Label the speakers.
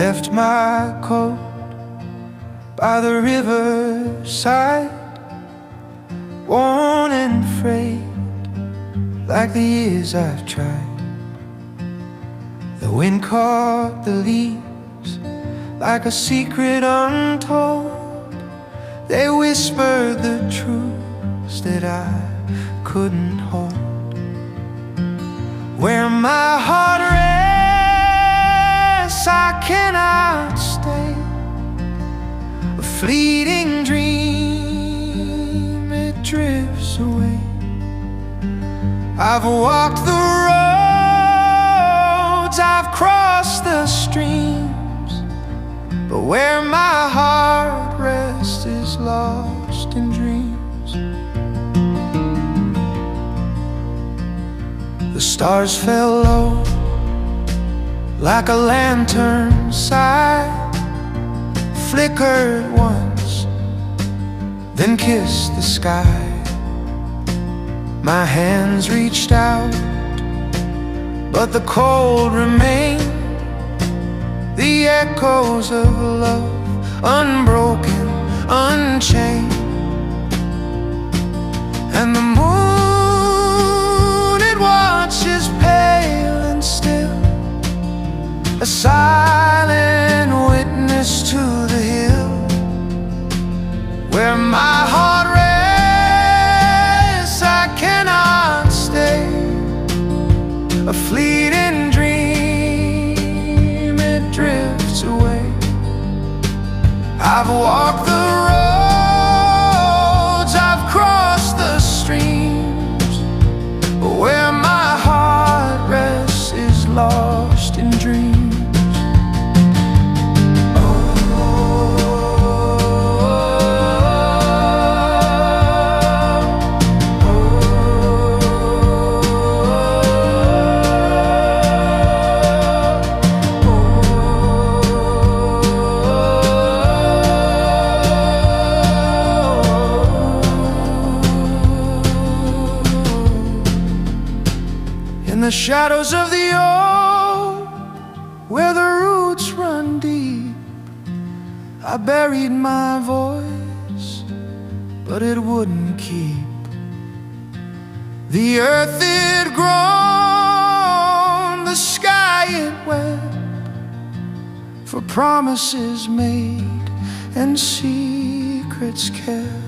Speaker 1: left my coat by the riverside, worn and frayed like the years I've tried. The wind caught the leaves like a secret untold. They whispered the truths that I couldn't hold. Where my heart rests, I cannot stay. A fleeting dream, it drifts away. I've walked the roads, I've crossed the streams, but where my heart rests is lost in dreams. The stars fell low like a lantern side, flickered once, then kissed the sky. My hands reached out, but the cold remained. The echoes of love, unbroken, unchained. And the moon, it watches pale and still, a silent witness to the hill where my heart rests. I cannot stay. A fleeting dream, it drifts away. I've walked the roads, I've crossed the streams, but where my heart rests is lost in dreams. In the shadows of the old, where the roots run deep, I buried my voice, but it wouldn't keep. The earth it groaned, the sky it wept, for promises made and secrets kept.